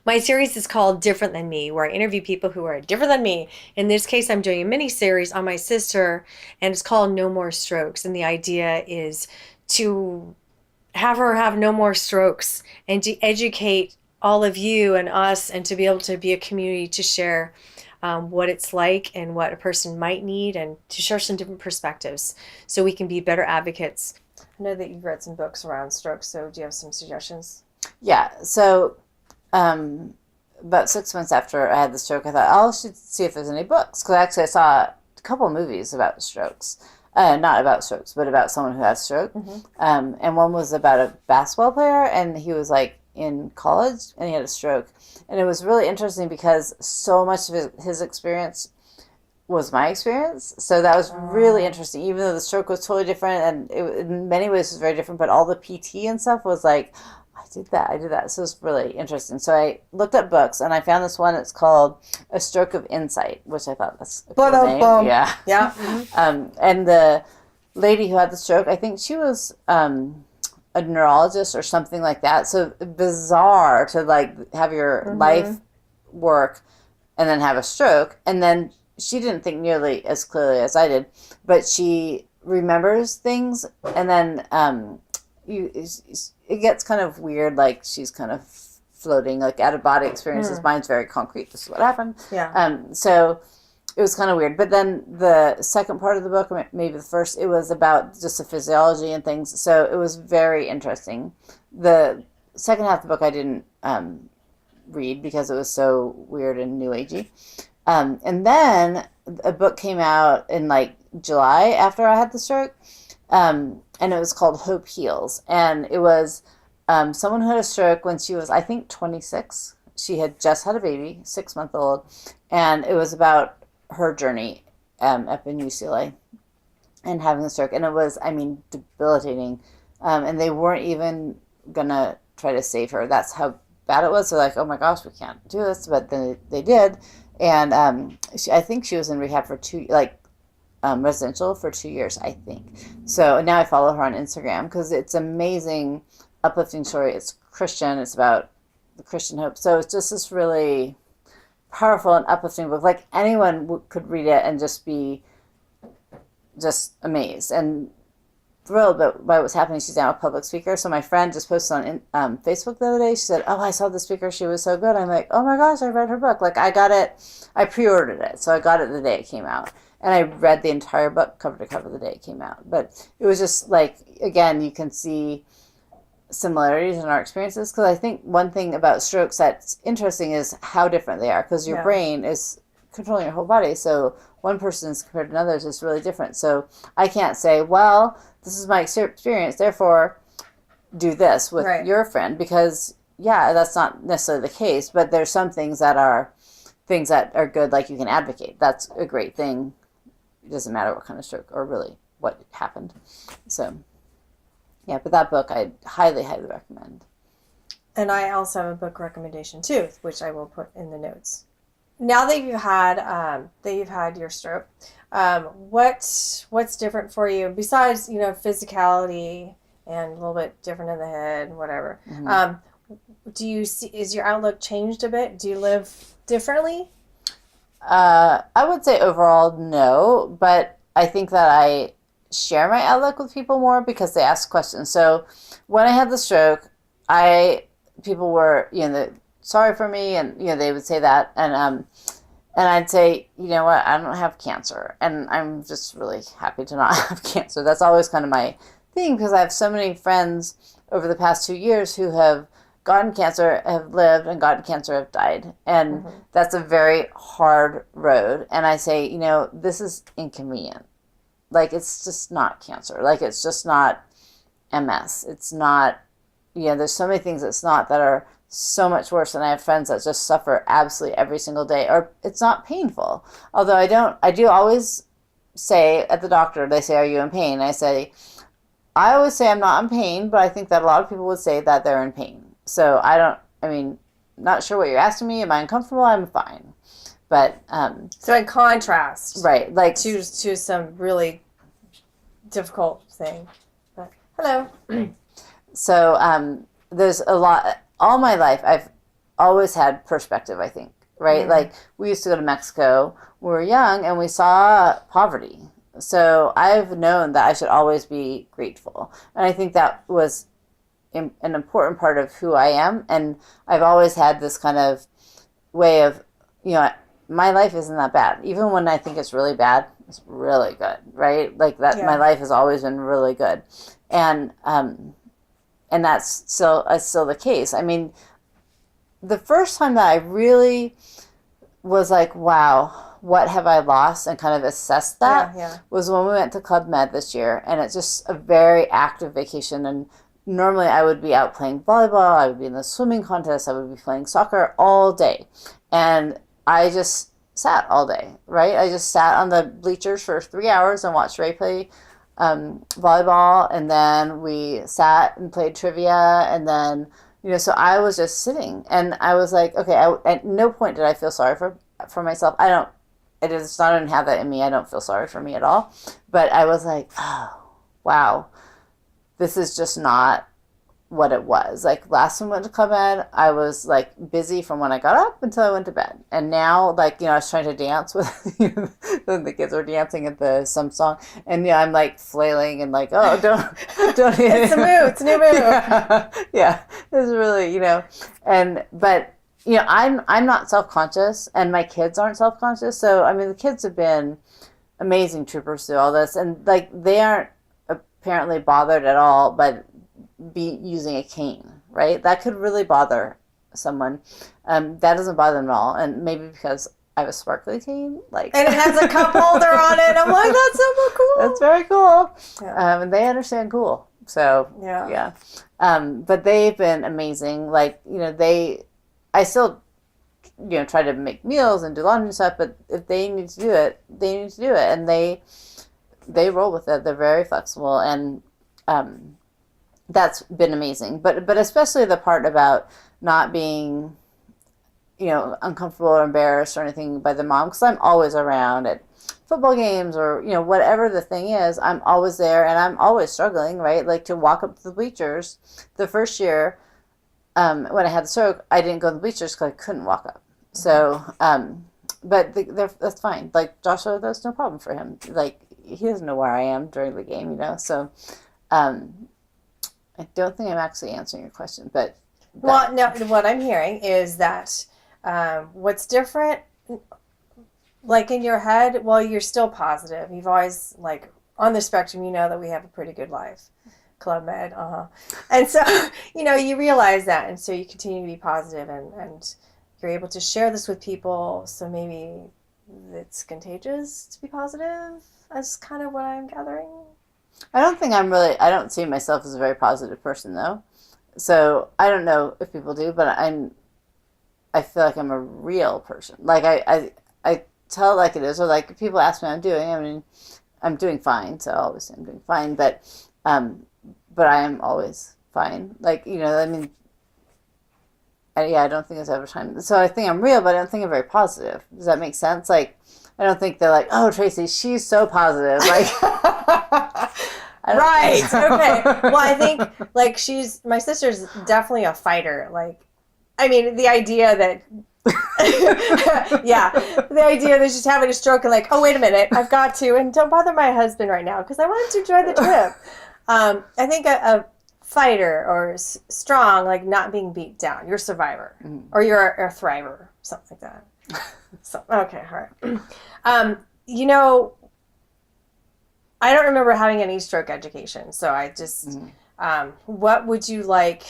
My series is called Different Than Me, where I interview people who are different than me. In this case, I'm doing a mini series on my sister, and it's called No More Strokes. And the idea is to have her have no more strokes and to educate all of you and us and to be able to be a community to share what it's like and what a person might need and to share some different perspectives so we can be better advocates. I know that you've read some books around strokes, so do you have some suggestions? Yeah. So, about 6 months after I had the stroke, I thought, oh, I should see if there's any books. Because actually, I saw a couple movies about strokes. Not about strokes, but about someone who had stroke. And one was about a basketball player, and he was like in college, and he had a stroke. And it was really interesting because so much of his experience was my experience. So that was really interesting, even though the stroke was totally different and in many ways was very different, but all the PT and stuff was like, I did that. So it's really interesting. So I looked up books and I found this one. It's called A Stroke of Insight, which I thought that's a cool name. Yeah. Yeah. And the lady who had the stroke, I think she was a neurologist or something like that. So bizarre to like have your life work and then have a stroke. And then she didn't think nearly as clearly as I did, but she remembers things. And then it gets kind of weird, like she's kind of floating, like out of body experiences. Mine's very concrete. This is what happened. Yeah. So it was kind of weird. But then the second part of the book, maybe the first, it was about just the physiology and things. So it was very interesting. The second half of the book I didn't read because it was so weird and new agey. And then a book came out in like July after I had the stroke. And it was called Hope Heals. And it was someone who had a stroke when she was, I think, 26. She had just had a baby, 6-month-old. And it was about her journey up in UCLA and having a stroke. And it was, I mean, debilitating. And they weren't even going to try to save her. That's how bad it was. They're like, oh my gosh, we can't do this. But then they did. And I think she was in rehab for residential for 2 years, I think. So now I follow her on Instagram because it's amazing, uplifting story. It's Christian. It's about the Christian hope. So it's just this really powerful and uplifting book. Like anyone could read it and just be just amazed and thrilled by what's happening. She's now a public speaker. So my friend just posted on Facebook the other day. She said, oh, I saw the speaker. She was so good. I'm like, oh my gosh, I read her book. Like I got it. I pre-ordered it. So I got it the day it came out. And I read the entire book cover to cover the day it came out. But it was just like, again, you can see similarities in our experiences. Because I think one thing about strokes that's interesting is how different they are. Because your brain is controlling your whole body. So one person's compared to another's is really different. So I can't say, well, this is my experience, therefore do this with your friend. Because, yeah, that's not necessarily the case. But there's some things that are good, like you can advocate. That's a great thing. It doesn't matter what kind of stroke or really what happened. So, yeah, but that book I highly, highly recommend. And I also have a book recommendation too, which I will put in the notes. Now that you've had your stroke, what's different for you besides physicality and a little bit different in the head, whatever? Do you see, is your outlook changed a bit? Do you live differently? I would say overall no, but I think that I share my outlook with people more because they ask questions. So when I had the stroke, people were sorry for me, and they would say that, and I'd say, you know what, I don't have cancer, and I'm just really happy to not have cancer. That's always kind of my thing because I have so many friends over the past 2 years who have gotten cancer, have lived, and gotten cancer, have died. And that's a very hard road. And I say, this is inconvenient. Like, it's just not cancer. Like, it's just not MS. It's not, there's so many things it's not that are so much worse. And I have friends that just suffer absolutely every single day. Or it's not painful. Although I do always say at the doctor, they say, are you in pain? I always say I'm not in pain, but I think that a lot of people would say that they're in pain. So not sure what you're asking me. Am I uncomfortable? I'm fine. But so in contrast, right, like to some really difficult thing. But hello. So there's a lot. All my life, I've always had perspective, I think, right? Mm. Like we used to go to Mexico when we were young and we saw poverty. So I've known that I should always be grateful. And I think that was an important part of who I am. And I've always had this kind of way of, my life isn't that bad. Even when I think it's really bad, it's really good, right? Like that, my life has always been really good. And that's still the case. I mean, the first time that I really was like, wow, what have I lost, and kind of assessed that was when we went to Club Med this year. And it's just a very active vacation. And normally I would be out playing volleyball, I would be in the swimming contest, I would be playing soccer all day. And I just sat all day, right? I just sat on the bleachers for 3 hours and watched Ray play volleyball. And then we sat and played trivia. And then, so I was just sitting. And I was like, okay, at no point did I feel sorry for myself. I don't have that in me. I don't feel sorry for me at all. But I was like, oh, wow, this is just not what it was. Like last time I went to Club Med, I was like busy from when I got up until I went to bed. And now, like, I was trying to dance with the kids were dancing at some song, and I'm like flailing and like, oh, don't It's a move. It's a new move. Yeah, it's really, but I'm not self-conscious, and my kids aren't self-conscious. So I mean, the kids have been amazing troopers through all this, and like they aren't apparently bothered at all by be using a cane, right? That could really bother someone. That doesn't bother them at all, and maybe because I have a sparkly cane, like, and it has a cup holder on it. I'm like, that's so cool. That's very cool. And they understand cool. So yeah. But they've been amazing. Like, I still, try to make meals and do laundry and stuff, but if they need to do it, they need to do it. And they roll with it. They're very flexible. And that's been amazing. But especially the part about not being, uncomfortable or embarrassed or anything by the mom, because I'm always around at football games or, whatever the thing is, I'm always there, and I'm always struggling, right? Like to walk up to the bleachers. The first year, when I had the stroke, I didn't go to the bleachers because I couldn't walk up. So, but that's fine. Like Joshua, that's no problem for him. Like he doesn't know where I am during the game, So, I don't think I'm actually answering your question, but well, no. What I'm hearing is that what's different, like in your head, well, you're still positive. You've always, like, on the spectrum, that we have a pretty good life. Club Med, And so, you realize that, and so you continue to be positive, and you're able to share this with people, so maybe it's contagious to be positive. That's kind of what I'm gathering. I don't see myself as a very positive person, though. So I don't know if people do, but I feel like I'm a real person. Like I tell it like it is, or like if people ask me how I'm doing, I mean, I'm doing fine, so I always say I'm doing fine, but I am always fine. Like, I mean, I don't think there's ever time. So I think I'm real, but I don't think I'm very positive. Does that make sense? Like, I don't think they're like, oh, Tracy, she's so positive. Like, right. Okay. Well, I think like my sister's definitely a fighter. Like, I mean, the idea that, the idea that she's having a stroke and like, oh, wait a minute, I've got to, and don't bother my husband right now because I wanted to enjoy the trip. I think a fighter or strong, like not being beat down. You're a survivor, or you're a thriver, something like that. So, okay, all right. I don't remember having any stroke education, so I just, what would you like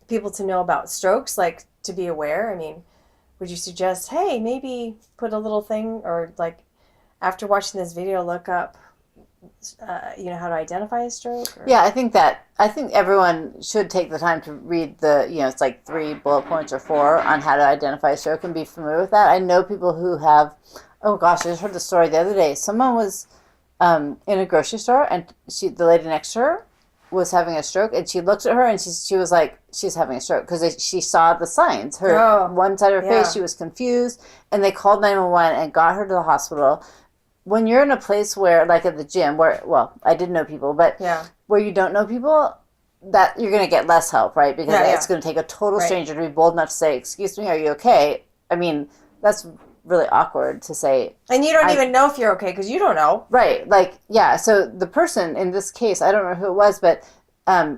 people to know about strokes, like to be aware? I mean, would you suggest, hey, maybe put a little thing, or like after watching this video, look up, how to identify a stroke? Or? Yeah, I think everyone should take the time to read it's like 3 bullet points or 4 on how to identify a stroke and be familiar with that. I know people who have, oh gosh, I just heard the story the other day. Someone was in a grocery store, and the lady next to her was having a stroke, and she looked at her and she was like, she's having a stroke, because she saw the signs. One side of her face, she was confused, and they called 911 and got her to the hospital. When you're in a place where, like at the gym, where, well, I did know people, but where you don't know people, that you're going to get less help, right? Because it's going to take a total Right. stranger to be bold enough to say, "Excuse me, are you okay?" I mean, that's really awkward to say. And you don't even know if you're okay because you don't know. Right. Like, yeah. So the person in this case, I don't know who it was, but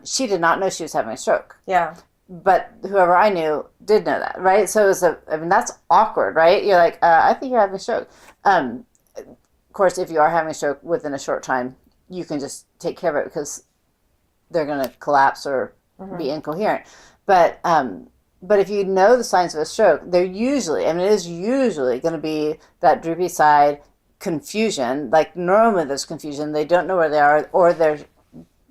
she did not know she was having a stroke. Yeah. But whoever I knew did know that, right? So it was I mean, that's awkward, right? You're like, I think you're having a stroke. Of course, if you are having a stroke within a short time, you can just take care of it because they're going to collapse or be incoherent. But if you know the signs of a stroke, they're usually, I mean, it is usually going to be that droopy side, confusion. Like normally there's confusion. They don't know where they are, or they're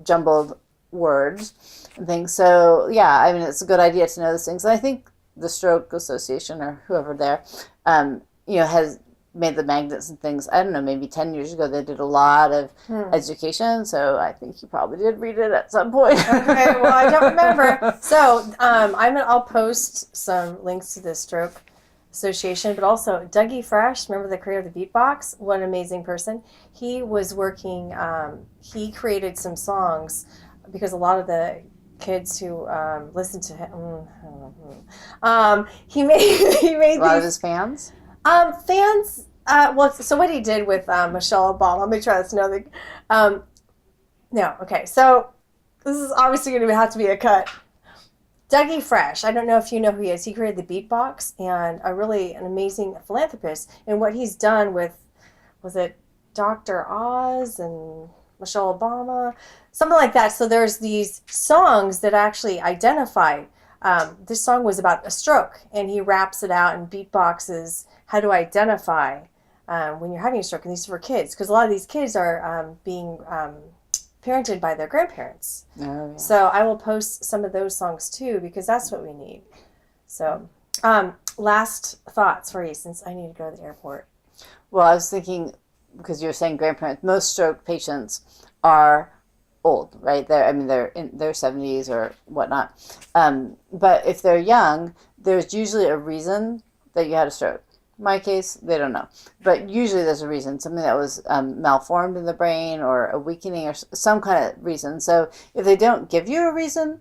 jumbled words and things. So yeah, I mean, it's a good idea to know those things. And I think the Stroke Association or whoever there, has made the magnets and things. I don't know, maybe 10 years ago they did a lot of education. So I think you probably did read it at some point. Okay, well, I don't remember. So I'll post some links to the Stroke Association, but also Dougie Fresh, remember the creator of the beatbox? What an amazing person. He was working, he created some songs because a lot of the kids who listen to him, he made A lot these, of his fans. Fans. So what he did with Michelle Obama. Let me try this. No. Okay. So this is obviously going to have to be a cut. Dougie Fresh. I don't know if you know who he is. He created the beatbox and an amazing philanthropist. And what he's done with, was it Dr. Oz and Michelle Obama, something like that. So there's these songs that actually identify. This song was about a stroke, and he raps it out in beatboxes how to identify when you're having a stroke. And these are for kids, because a lot of these kids are being parented by their grandparents. Oh, yeah. So I will post some of those songs too, because that's what we need. So last thoughts for you, since I need to go to the airport. Well, I was thinking, because you were saying grandparents, most stroke patients are old, right? They're in their 70s or whatnot. But if they're young, there's usually a reason that you had a stroke. In my case, they don't know. But usually there's a reason, something that was malformed in the brain or a weakening or some kind of reason. So if they don't give you a reason,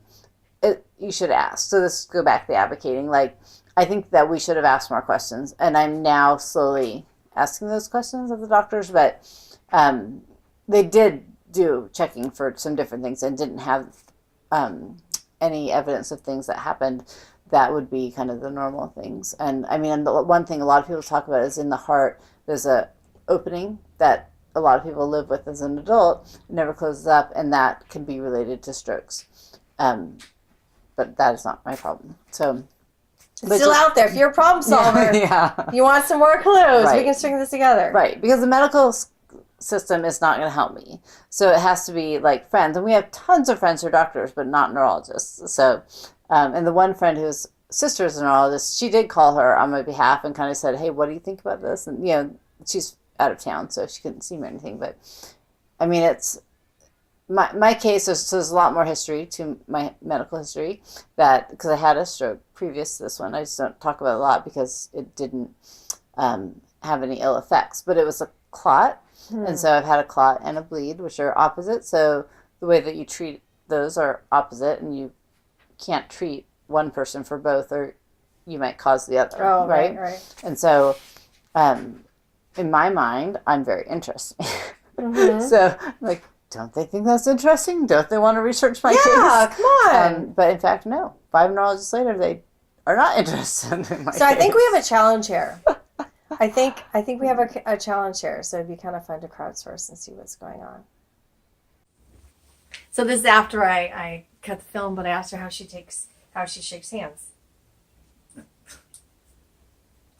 you should ask. So let's go back to the advocating. Like, I think that we should have asked more questions. And I'm now slowly asking those questions of the doctors. But they did do checking for some different things and didn't have any evidence of things that happened that would be kind of the normal things. And I mean, the one thing a lot of people talk about is in the heart, there's a opening that a lot of people live with as an adult. It never closes up, and that can be related to strokes. But that is not my problem. So It's still out there. If you're a problem solver, you want some more clues, we can string this together. Right, because the medical system is not going to help me. So it has to be like friends. And we have tons of friends who are doctors, but not neurologists. So, and the one friend whose sister is a neurologist, she did call her on my behalf and kind of said, hey, what do you think about this? And, she's out of town, so she couldn't see me or anything. But, I mean, it's my case, there's a lot more history to my medical history because I had a stroke previous to this one. I just don't talk about it a lot because it didn't have any ill effects. But it was a clot. And so I've had a clot and a bleed, which are opposite. So the way that you treat those are opposite, and you can't treat one person for both, or you might cause the other. Oh, right. Right. And so, in my mind, I'm very interesting. So, like, don't they think that's interesting? Don't they want to research my case? Yeah, come on. But in fact, no. 5 neurologists later, they are not interested in my case. So I think we have a challenge here. I think we have a challenge here, so it'd be kind of fun to crowdsource and see what's going on. So this is after I cut the film, but I asked her how she shakes hands.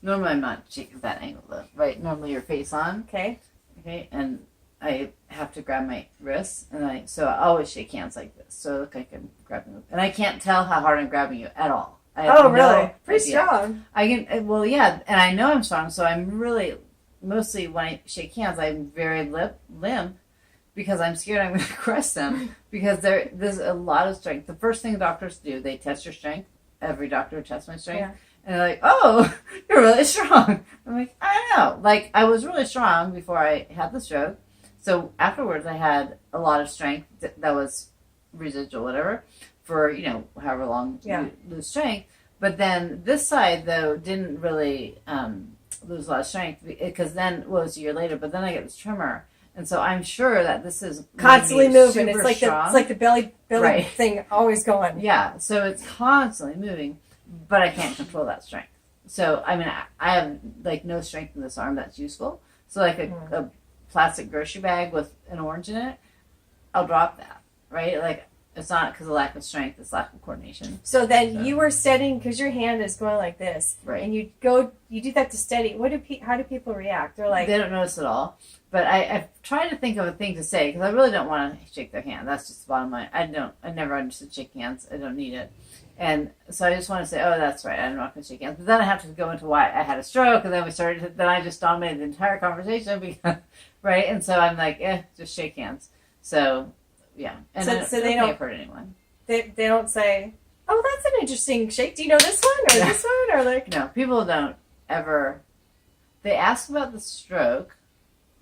Normally I'm not shaking that angle though, right? Normally your face on. Okay. Okay, and I have to grab my wrists, and so I always shake hands like this, so I look like I'm grabbing you. And I can't tell how hard I'm grabbing you at all. Oh, really? Pretty strong. I can, well, yeah, and I know I'm strong, so I'm really, mostly when I shake hands, I'm very limp because I'm scared I'm going to crush them because there's a lot of strength. The first thing doctors do, they test your strength. Every doctor tests my strength. Yeah. And they're like, oh, you're really strong. I'm like, I know. Like, I was really strong before I had the stroke. So afterwards, I had a lot of strength that was residual whatever for, however long Yeah. you lose strength. But then this side, though, didn't really lose a lot of strength because then, well, it was a year later, but then I get this tremor. And so I'm sure that this is Constantly moving. It's like strong. the belly right. thing always going. Yeah, so it's constantly moving, but I can't control that strength. So, I mean, I have, like, no strength in this arm that's useful. So, like, a plastic grocery bag with an orange in it, I'll drop that, right? Like, it's not because of lack of strength, it's lack of coordination. So then you were steadying because your hand is going like this. Right. And you do that to steady. How do people react? They're like... They don't notice at all. But I've tried to think of a thing to say because I really don't want to shake their hand. That's just the bottom line. I never understood shaking hands. I don't need it. And so I just want to say, oh, that's right, I'm not going to shake hands. But then I have to go into why I had a stroke, and then then I just dominated the entire conversation, because, right? And so I'm like, just shake hands. So, yeah. And so they don't hurt anyone. They don't say, oh, that's an interesting shake. Do you know this one or this one? Or like... No, people don't ever... They ask about the stroke.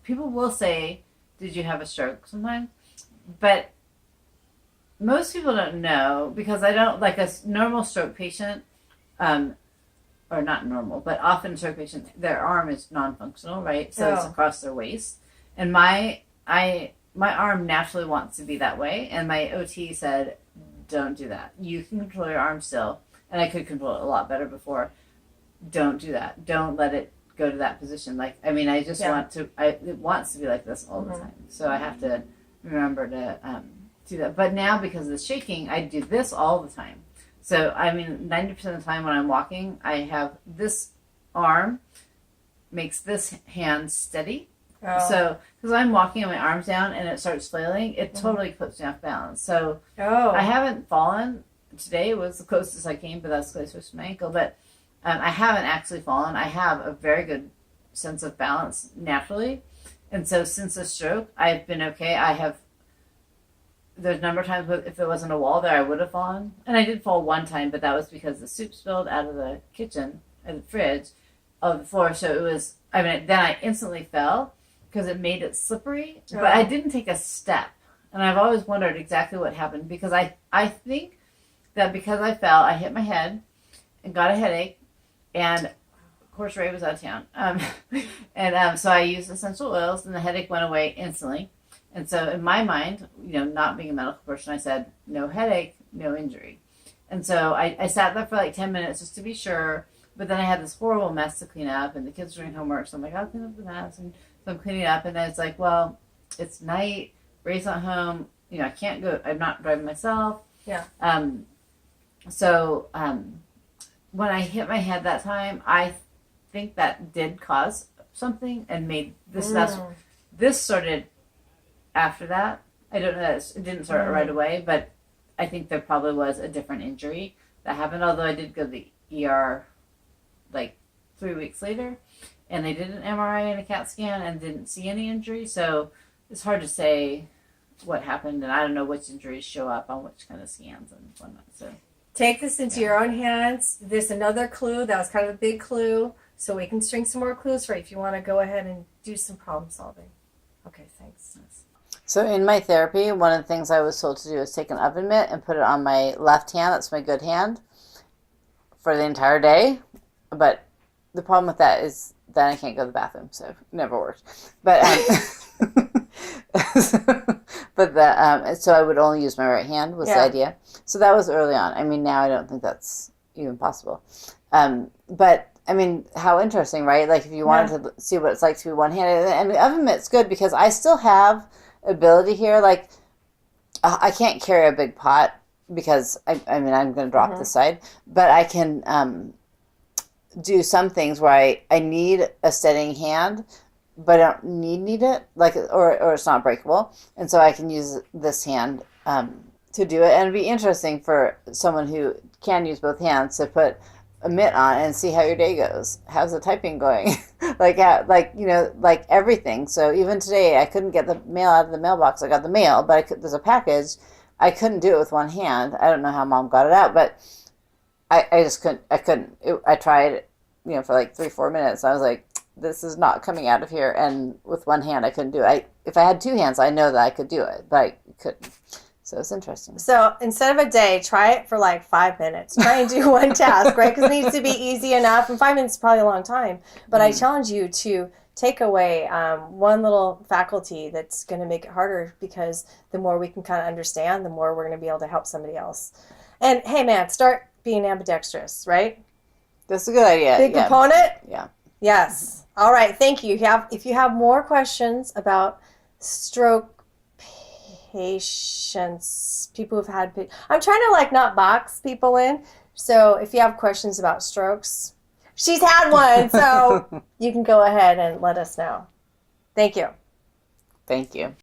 People will say, did you have a stroke sometimes? But... most people don't know because I don't, like a normal stroke patient, or not normal, but often stroke patient, their arm is non-functional, right? So it's across their waist. And my arm naturally wants to be that way. And my OT said, don't do that. You can control your arm still. And I could control it a lot better before. Don't do that. Don't let it go to that position. Like, I mean, I just it wants to be like this all the time. So I have to remember to, do that. But now, because of the shaking, I do this all the time. So, I mean, 90% of the time when I'm walking, I have this arm makes this hand steady. Oh. So, because I'm walking and my arm's down and it starts flailing, it totally puts me off balance. So, I haven't fallen. Today was the closest I came, but that's close to my ankle. But I haven't actually fallen. I have a very good sense of balance naturally. And so, since the stroke, I've been okay. There's a number of times if there wasn't a wall there, I would have fallen. And I did fall one time, but that was because the soup spilled out of the kitchen and the fridge of the floor. So it was, then I instantly fell because it made it slippery. Oh. But I didn't take a step. And I've always wondered exactly what happened because I think that because I fell, I hit my head and got a headache. And of course, Ray was out of town. So I used essential oils and the headache went away instantly. And so in my mind, not being a medical person, I said, no headache, no injury. And so I sat there for like 10 minutes just to be sure. But then I had this horrible mess to clean up and the kids were doing homework. So I'm like, I'll clean up the mess. And so I'm cleaning up. And then it's like, well, it's night. Ray's not home. I can't go. I'm not driving myself. Yeah. When I hit my head that time, I think that did cause something and made this. This started after that. I don't know. It didn't start right away, but I think there probably was a different injury that happened. Although I did go to the ER like 3 weeks later, and they did an MRI and a CAT scan and didn't see any injury. So it's hard to say what happened, and I don't know which injuries show up on which kind of scans and whatnot. So take this into your own hands. There's another clue. That was kind of a big clue. So we can string some more clues for you if you want to go ahead and do some problem solving. Okay, thanks. So in my therapy, one of the things I was told to do is take an oven mitt and put it on my left hand. That's my good hand for the entire day. But the problem with that is then I can't go to the bathroom, so it never worked. But so I would only use my right hand was the idea. So that was early on. I mean, now I don't think that's even possible. But I mean, how interesting, right? Like if you wanted to see what it's like to be one-handed, and the oven mitt's good because I still have ability here. Like I can't carry a big pot because I'm going to drop this side, but I can do some things where I need a steadying hand, but I don't need it, like or it's not breakable, and so I can use this hand to do it. And it'd be interesting for someone who can use both hands to put a mitt on and see how your day goes. How's the typing going? like everything. So even today, I couldn't get the mail out of the mailbox. I got the mail, but there's a package. I couldn't do it with one hand. I don't know how Mom got it out, but I just couldn't. I couldn't. I tried, for like 3-4 minutes. I was like, this is not coming out of here. And with one hand, I couldn't do it. If I had two hands, I know that I could do it, but I couldn't. So it's interesting. So instead of a day, try it for like 5 minutes. Try and do one task, right? Because it needs to be easy enough. And 5 minutes is probably a long time. But I challenge you to take away one little faculty that's going to make it harder, because the more we can kind of understand, the more we're going to be able to help somebody else. And hey, man, start being ambidextrous, right? That's a good idea. Big component? Yeah. Yes. All right. Thank you. If you have more questions about stroke patients, people who've had, I'm trying to like not box people in. So if you have questions about strokes, she's had one, so you can go ahead and let us know. Thank you. Thank you.